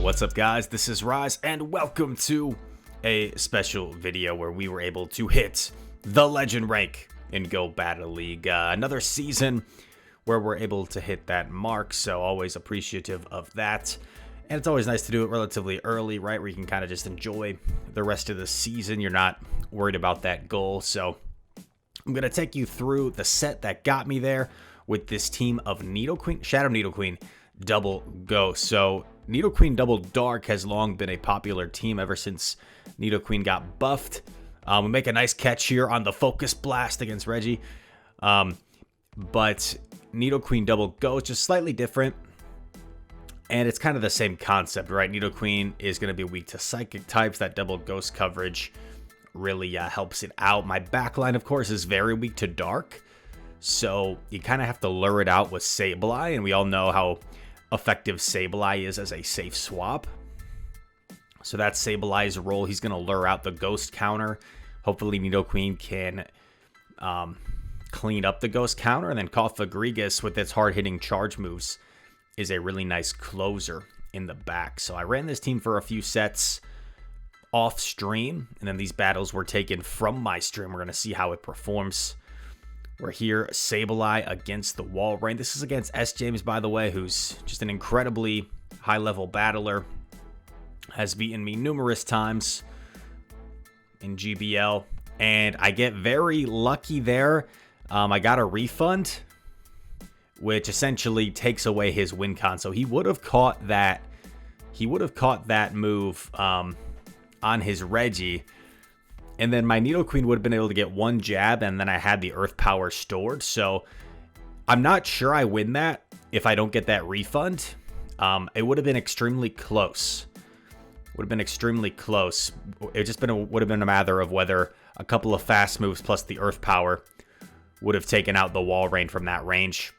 What's up, guys? This is Rise, and welcome to a special video where we were able to hit the legend rank in Go Battle League. Another season where we're able to hit that mark, so always appreciative of that. And it's always nice to do it relatively early, right, where you can kind of just enjoy the rest of the season. You're not worried about that goal. So I'm going to take you through the set that got me there with this team of Nidoqueen, Shadow Nidoqueen, Double Ghost. So Nidoqueen Double Dark has long been a popular team ever since Nidoqueen got buffed. We make a nice catch here on the Focus Blast against Reggie. But Nidoqueen Double Ghost just slightly different. And it's kind of the same concept, right? Nidoqueen is going to be weak to Psychic types. That Double Ghost coverage really helps it out. My backline, of course, is very weak to Dark. So you kind of have to lure it out with Sableye. And we all know how effective Sableye is as a safe swap. So that's Sableye's role. He's going to lure out the Ghost counter. Hopefully Nidoqueen can clean up the Ghost counter. And then Cofagrigus with its hard-hitting charge moves is a really nice closer in the back. So I ran this team for a few sets off stream. And then these battles were taken from my stream. We're going to see how it performs. We're here, Sableye against the Walrein. This is against S. James, by the way, who's just an incredibly high-level battler. Has beaten me numerous times in GBL. And I get very lucky there. I got a refund, which essentially takes away his win con. So he would have caught that. He would have caught that move on his Reggie. And then my Nidoqueen would have been able to get one jab, and then I had the Earth Power stored. So I'm not sure I win that if I don't get that refund. It would have been extremely close. Would have been extremely close. It just would have been a matter of whether a couple of fast moves plus the Earth Power would have taken out the Walrein from that range.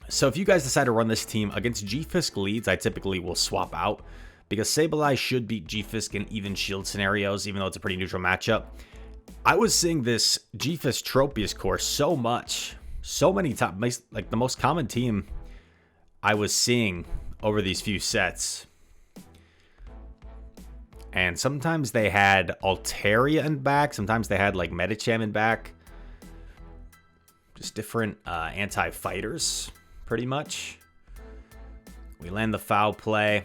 So if you guys decide to run this team against G-Fisk leads, I typically will swap out, because Sableye should beat G-Fisk in even shield scenarios, even though it's a pretty neutral matchup. I was seeing this G-Fisk Tropius core so much, so many times, like the most common team I was seeing over these few sets. And sometimes they had Altaria in back, sometimes they had like Medicham in back. Just different anti-fighters, pretty much. We land the foul play.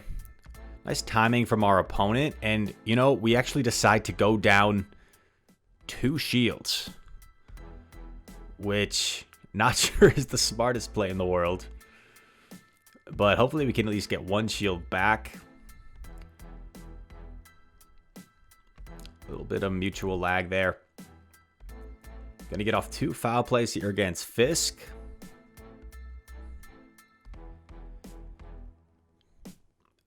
Nice timing from our opponent. And, you know, we actually decide to go down 2 shields, which not sure is the smartest play in the world. But hopefully we can at least get 1 shield back. A little bit of mutual lag there. Gonna get off 2 foul plays here against Fisk.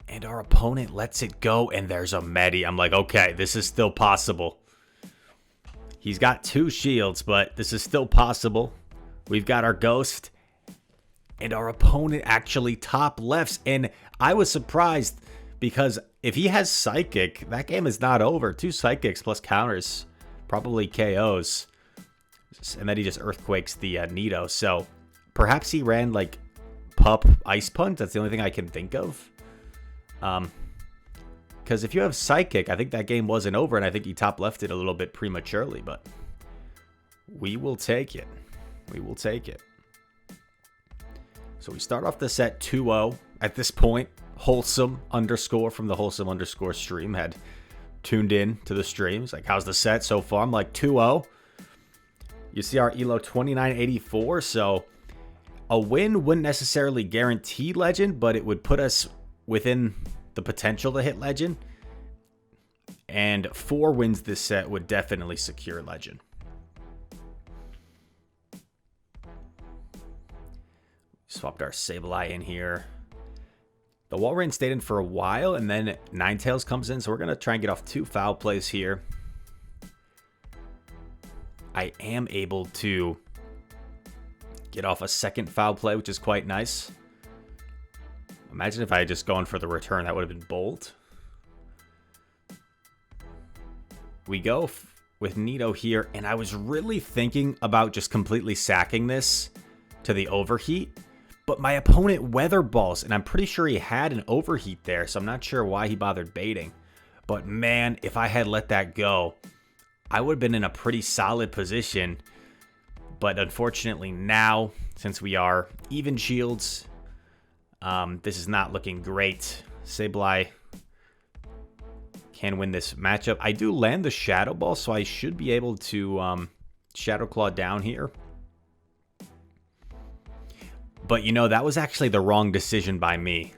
And our opponent lets it go, and there's a Medi. I'm like, okay, this is still possible. He's got 2 shields, but this is still possible. We've got our Ghost, and our opponent actually top lefts. And I was surprised, because if he has Psychic, that game is not over. 2 Psychics plus counters, probably KOs. And then he just Earthquakes the Nido. So perhaps he ran like Pup Ice Punch. That's the only thing I can think of. Because if you have Psychic, I think that game wasn't over, and I think he top left it a little bit prematurely, but we will take it. We will take it. So we start off the set 2-0. At this point, Wholesome _ from the Wholesome _ stream had tuned in to the stream. It's like, how's the set so far? I'm like, 2-0. You see our ELO 2984, so a win wouldn't necessarily guarantee Legend, but it would put us within the potential to hit Legend. And 4 wins this set would definitely secure Legend. Swapped our Sableye in here. The Walrein stayed in for a while, and then Ninetales comes in, so we're going to try and get off 2 foul plays here. I am able to get off a second foul play, which is quite nice. Imagine if I had just gone for the return. That would have been bold. We go with Nido here, and I was really thinking about just completely sacking this to the overheat. But my opponent weather balls, and I'm pretty sure he had an overheat there, so I'm not sure why he bothered baiting. But man, if I had let that go, I would have been in a pretty solid position. But unfortunately now, since we are even shields, this is not looking great. Sableye can win this matchup. I do land the Shadow Ball, so I should be able to Shadow Claw down here. But, you know, that was actually the wrong decision by me.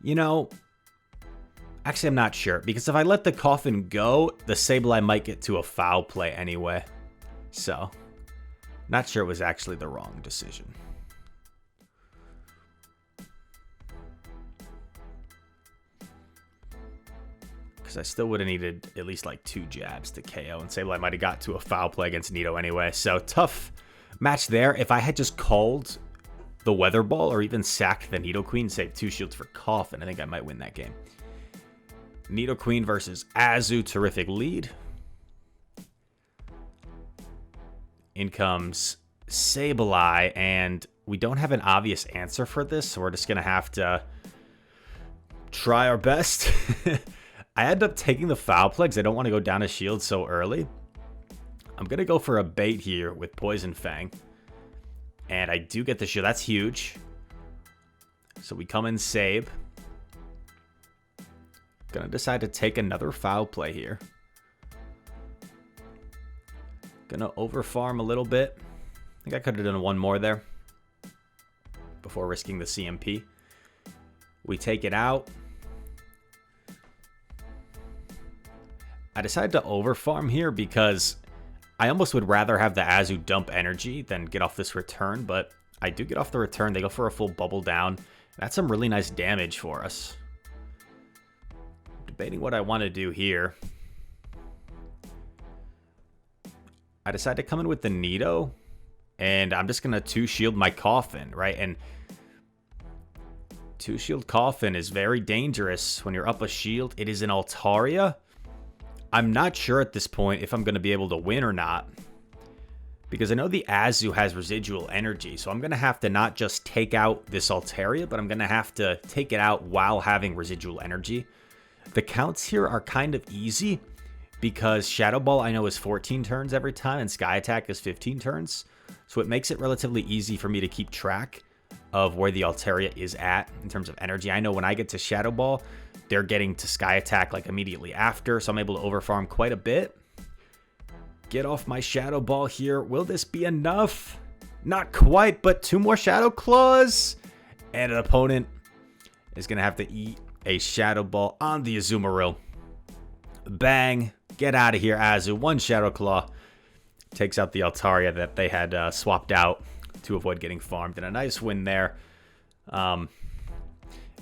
You know, actually, I'm not sure. Because if I let the Coffin go, the Sableye might get to a foul play anyway. So, not sure it was actually the wrong decision. Because I still would have needed at least like 2 jabs to KO. And Sableye might have got to a foul play against Nido anyway. So, tough match there. If I had just called the Weather Ball or even sacked the Nidoqueen, saved 2 shields for Coffin, I think I might win that game. Nidoqueen versus Azu, terrific lead. In comes Sableye, and we don't have an obvious answer for this, so we're just going to have to try our best. I end up taking the foul play because I don't want to go down a shield so early. I'm going to go for a bait here with Poison Fang. And I do get the shield. That's huge. So we come in Sabe. Gonna decide to take another foul play here. Gonna overfarm a little bit. I think I could have done one more there before risking the CMP. We take it out. I decided to overfarm here because I almost would rather have the Azu dump energy than get off this return, but I do get off the return. They go for a full bubble down. That's some really nice damage for us. Debating what I want to do here. I decide to come in with the Nido, and I'm just going to 2-shield my Coffin, right? And 2-shield Coffin is very dangerous when you're up a shield. It is an Altaria. I'm not sure at this point if I'm going to be able to win or not. Because I know the Azu has residual energy. So I'm going to have to not just take out this Altaria, but I'm going to have to take it out while having residual energy. The counts here are kind of easy. Because Shadow Ball I know is 14 turns every time. And Sky Attack is 15 turns. So it makes it relatively easy for me to keep track of where the Altaria is at in terms of energy. I know when I get to Shadow Ball, they're getting to Sky Attack like immediately after, so I'm able to overfarm quite a bit. Get off my Shadow Ball here. Will this be enough? Not quite, but 2 more Shadow Claws. And an opponent is going to have to eat a Shadow Ball on the Azumarill. Bang. Get out of here, Azu. 1 Shadow Claw. Takes out the Altaria that they had swapped out to avoid getting farmed. And a nice win there.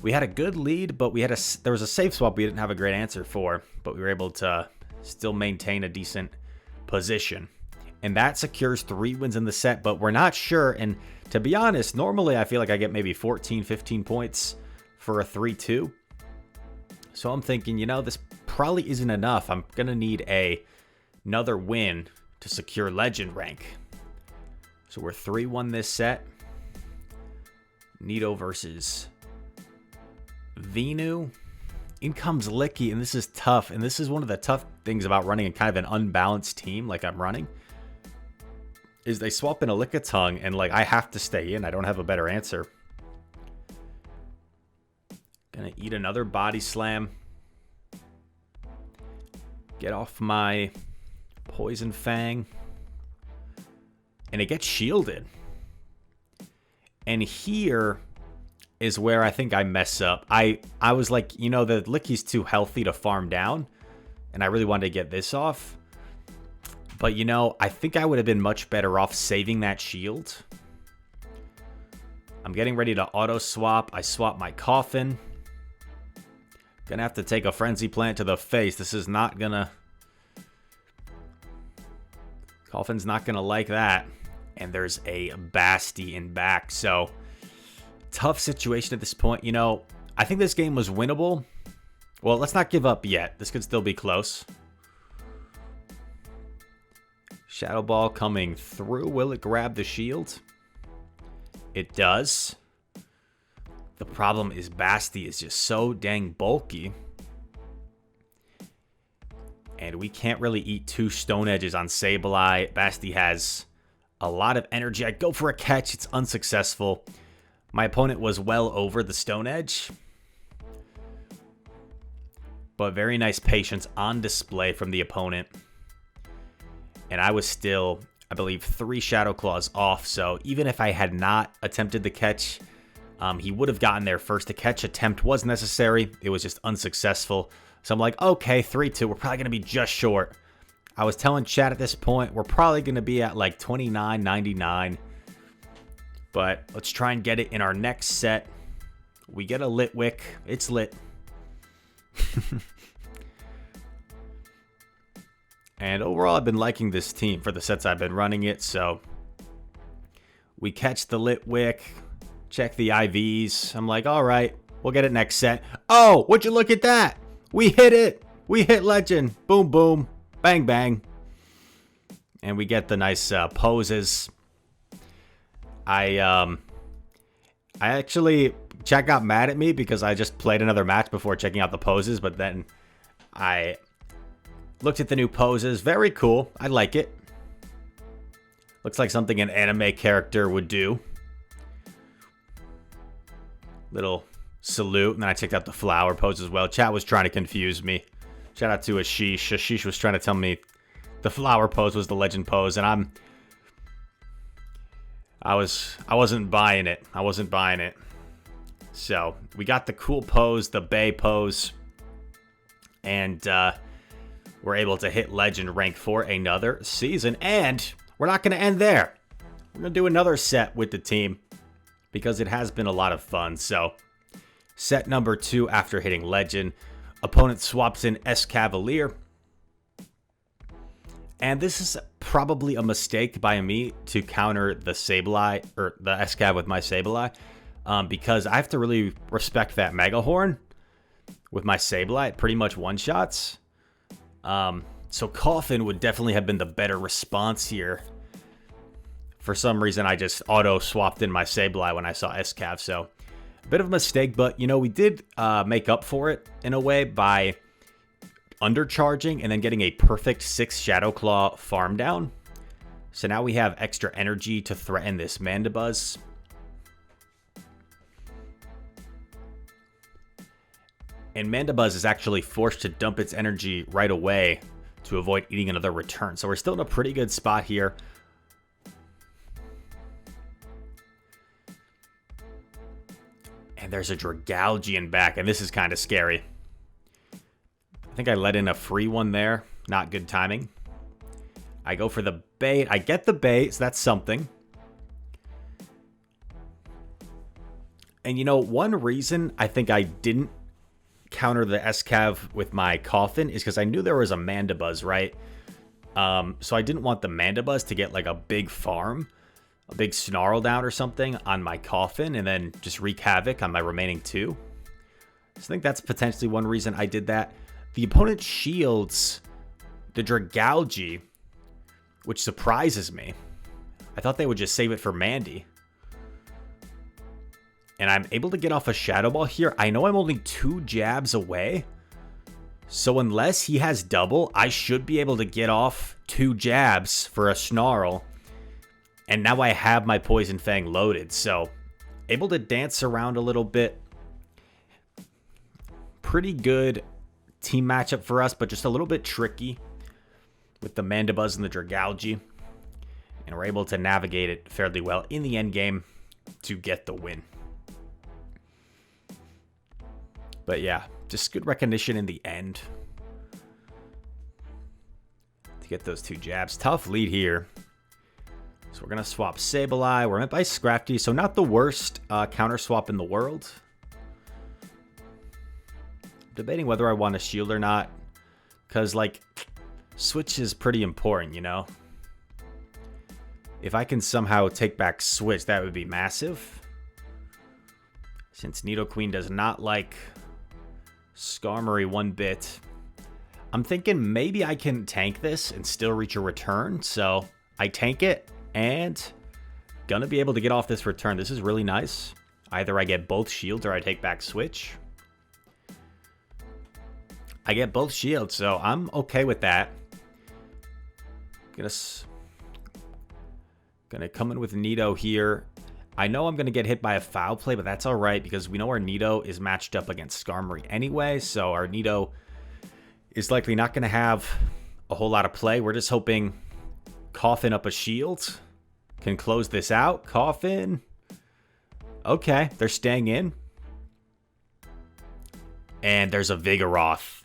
We had a good lead, but there was a safe swap we didn't have a great answer for, but we were able to still maintain a decent position. And that secures 3 wins in the set, but we're not sure. And to be honest, normally I feel like I get maybe 14, 15 points for a 3-2. So I'm thinking, you know, this probably isn't enough. I'm going to need another win to secure legend rank. So we're 3-1 this set. Nido versus Venu. In comes Licky, and this is tough. And this is one of the tough things about running a kind of an unbalanced team like I'm running. Is they swap in a Lickitung, and like I have to stay in. I don't have a better answer. Gonna eat another Body Slam. Get off my Poison Fang. And it gets shielded. And here is where I think I mess up. I was like, you know, the Licky's too healthy to farm down. And I really wanted to get this off. But, you know, I think I would have been much better off saving that shield. I'm getting ready to auto swap. I swap my Coffin. Gonna have to take a Frenzy Plant to the face. This is not gonna... Coffin's not gonna like that. And there's a Basti in back. So, tough situation at this point. You know, I think this game was winnable. Well, let's not give up yet. This could still be close. Shadow Ball coming through. Will it grab the shield? It does. The problem is Basti is just so dang bulky. And we can't really eat 2 Stone Edges on Sableye. Basti has a lot of energy. I go for a catch. It's unsuccessful. My opponent was well over the Stone Edge. But very nice patience on display from the opponent. And I was still, I believe, 3 Shadow Claws off. So even if I had not attempted the catch, he would have gotten there first. The catch attempt was necessary. It was just unsuccessful. So I'm like, okay, 3-2. We're probably going to be just short. I was telling chat at this point, we're probably going to be at like 29.99. But let's try and get it in our next set. We get a Litwick. It's lit. And overall, I've been liking this team for the sets I've been running it. So we catch the Litwick, check the IVs. I'm like, all right, we'll get it next set. Oh, would you look at that? We hit it. We hit Legend. Boom, boom. Bang, bang. And we get the nice poses. I actually, chat got mad at me because I just played another match before checking out the poses. But then I looked at the new poses. Very cool. I like it. Looks like something an anime character would do. Little salute. And then I checked out the flower pose as well. Chat was trying to confuse me. Shout out to Ashish. Ashish was trying to tell me the flower pose was the legend pose. And I wasn't buying it. I wasn't buying it. So we got the cool pose, the Bay pose. And we're able to hit Legend rank for another season. And we're not going to end there. We're going to do another set with the team because it has been a lot of fun. So set number 2 after hitting Legend. Opponent swaps in S-Cavalier. And this is probably a mistake by me to counter the Sableye, or the S-Cav with my Sableye. Because I have to really respect that Mega Horn with my Sableye. It pretty much one-shots. So Coffin would definitely have been the better response here. For some reason, I just auto-swapped in my Sableye when I saw S-Cav. So a bit of a mistake, but, you know, we did make up for it in a way by undercharging and then getting a perfect 6 Shadow Claw farm down. So now we have extra energy to threaten this Mandibuzz. And Mandibuzz is actually forced to dump its energy right away to avoid eating another return. So we're still in a pretty good spot here. And there's a Dragalgian back, and this is kind of scary. I think I let in a free one there. Not good timing. I go for the bait. I get the bait, so that's something. And you know, one reason I think I didn't counter the S-Cav with my Coffin is because I knew there was a Mandibuzz, right? So I didn't want the Mandibuzz to get like a big farm, a big Snarl down or something on my Coffin, and then just wreak havoc on my remaining 2. So I think that's potentially one reason I did that. The opponent shields the Dragalge, which surprises me. I thought they would just save it for Mandy. And I'm able to get off a Shadow Ball here. I know I'm only 2 jabs away. So unless he has double, I should be able to get off 2 jabs for a Snarl. And now I have my Poison Fang loaded. So able to dance around a little bit. Pretty good team matchup for us, but just a little bit tricky with the Mandibuzz and the Dragalge. And we're able to navigate it fairly well in the end game to get the win. But yeah, just good recognition in the end to get those 2 jabs. Tough lead here. So we're going to swap Sableye. We're met by Scrafty, so not the worst counter swap in the world. Debating whether I want to shield or not, because like switch is pretty important, you know. If I can somehow take back switch, that would be massive. Since Nidoqueen does not like Skarmory one bit, I'm thinking maybe I can tank this and still reach a return. So I tank it and gonna be able to get off this return. This is really nice. Either I get both shields or I take back switch. I get both shields, so I'm okay with that. Gonna come in with Nido here. I know I'm gonna get hit by a foul play, but that's all right because we know our Nido is matched up against Skarmory anyway, so our Nido is likely not gonna have a whole lot of play. We're just hoping Coffin up a shield can close this out. Coffin. Okay, they're staying in. And there's a Vigoroth.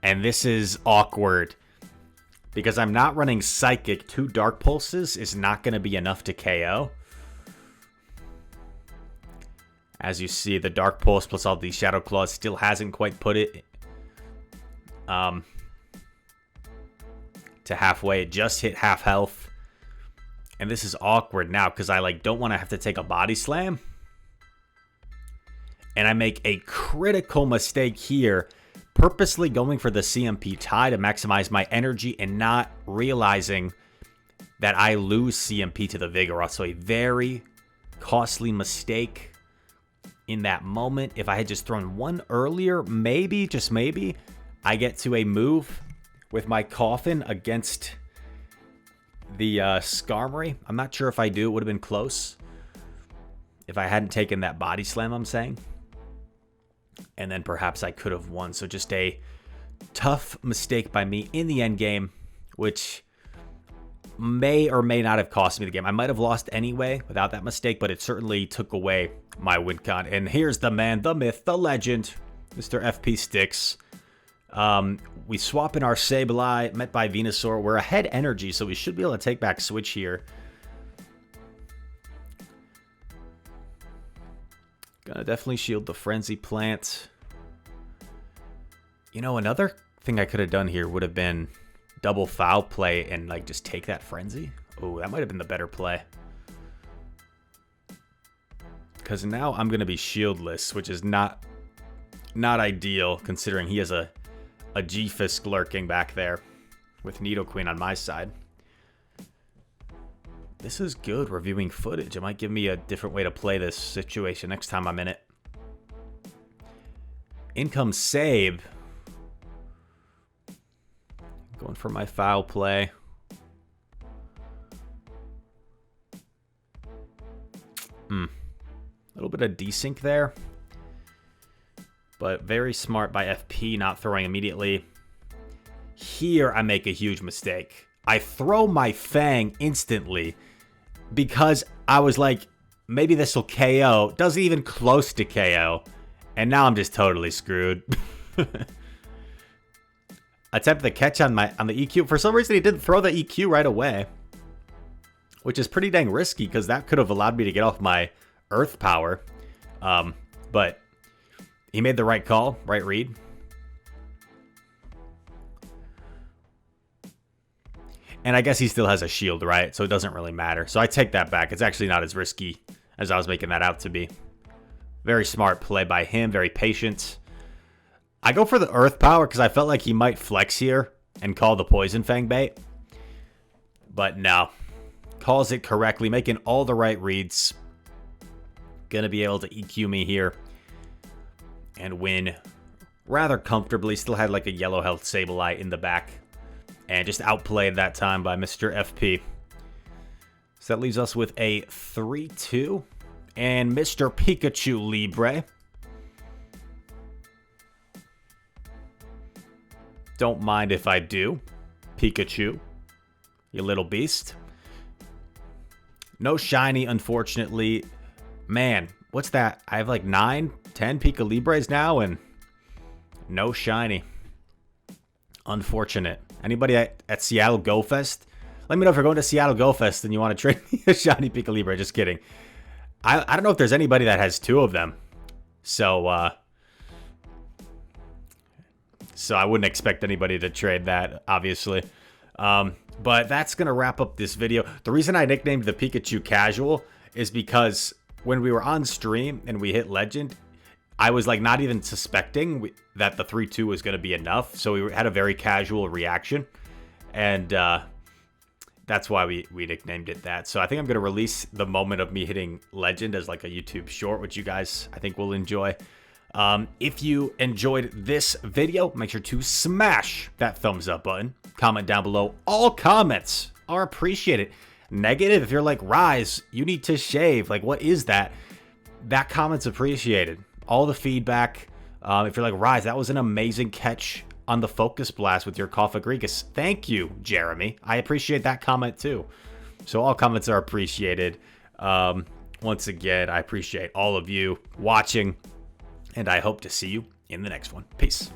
And this is awkward. Because I'm not running Psychic. 2 Dark Pulses is not going to be enough to KO. As you see, the Dark Pulse plus all these Shadow Claws still hasn't quite put it to halfway. It just hit half health. And this is awkward now because I don't want to have to take a Body Slam. And I make a critical mistake here, purposely going for the CMP tie to maximize my energy and not realizing that I lose CMP to the Vigoroth. So a very costly mistake in that moment. If I had just thrown one earlier, maybe, just maybe, I get to a move with my Coffin against the Skarmory. I'm not sure if I do. It would have been close if I hadn't taken that Body Slam, I'm saying. And then perhaps I could have won. So just a tough mistake by me in the end game, which may or may not have cost me the game. I might have lost anyway without that mistake, but it certainly took away my win con. And here's the man, the myth, the legend, Mr. FP Sticks. We swap in our Sableye, met by Venusaur. We're ahead energy, so we should be able to take back switch here. Gonna definitely shield the Frenzy Plant. You know, another thing I could have done here would have been double foul play and just take that Frenzy. Oh, that might have been the better play. Because now I'm gonna be shieldless, which is not ideal considering he has a G-Fisk lurking back there with Nidoqueen on my side. This is good, reviewing footage. It might give me a different way to play this situation next time I'm in it. In comes Sabe. Going for my foul play. A little bit of desync there. But very smart by FP not throwing immediately. Here I make a huge mistake. I throw my Fang instantly because I was like, maybe this will KO. Doesn't even close to KO. And now I'm just totally screwed. Attempt the catch on the EQ. For some reason, he didn't throw the EQ right away. Which is pretty dang risky because that could have allowed me to get off my Earth Power. But he made the right call, right read. And I guess he still has a shield, right? So it doesn't really matter. So I take that back. It's actually not as risky as I was making that out to be. Very smart play by him. Very patient. I go for the Earth Power because I felt like he might flex here and call the Poison Fang bait. But no. Calls it correctly. Making all the right reads. Gonna be able to EQ me here. And win rather comfortably. Still had a yellow health Sableye in the back. And just outplayed that time by Mr. FP. So that leaves us with a 3-2. And Mr. Pikachu Libre. Don't mind if I do. Pikachu. You little beast. No shiny, unfortunately. Man, what's that? I have 9, 10 Pika Libres now, and no shiny. Unfortunate. Anybody at Seattle Go Fest? Let me know if you're going to Seattle Go Fest and you want to trade me a shiny Pika Libre. Just kidding. I don't know if there's anybody that has 2 of them. So I wouldn't expect anybody to trade that, obviously. But that's going to wrap up this video. The reason I nicknamed the Pikachu Casual is because when we were on stream and we hit Legend, I was like not even suspecting that the 3-2 was going to be enough. So we had a very casual reaction. And that's why we nicknamed it that. So I think I'm going to release the moment of me hitting legend as like a YouTube short, which you guys I think will enjoy. If you enjoyed this video, make sure to smash that thumbs up button. Comment down below. All comments are appreciated. Negative, if you're like, Rise, you need to shave. Like, what is that? That comment's appreciated. All the feedback. If you're like, Rise, that was an amazing catch on the Focus Blast with your Cophagrigus. Thank you, Jeremy. I appreciate that comment too. So all comments are appreciated. Once again, I appreciate all of you watching, and I hope to see you in the next one. Peace.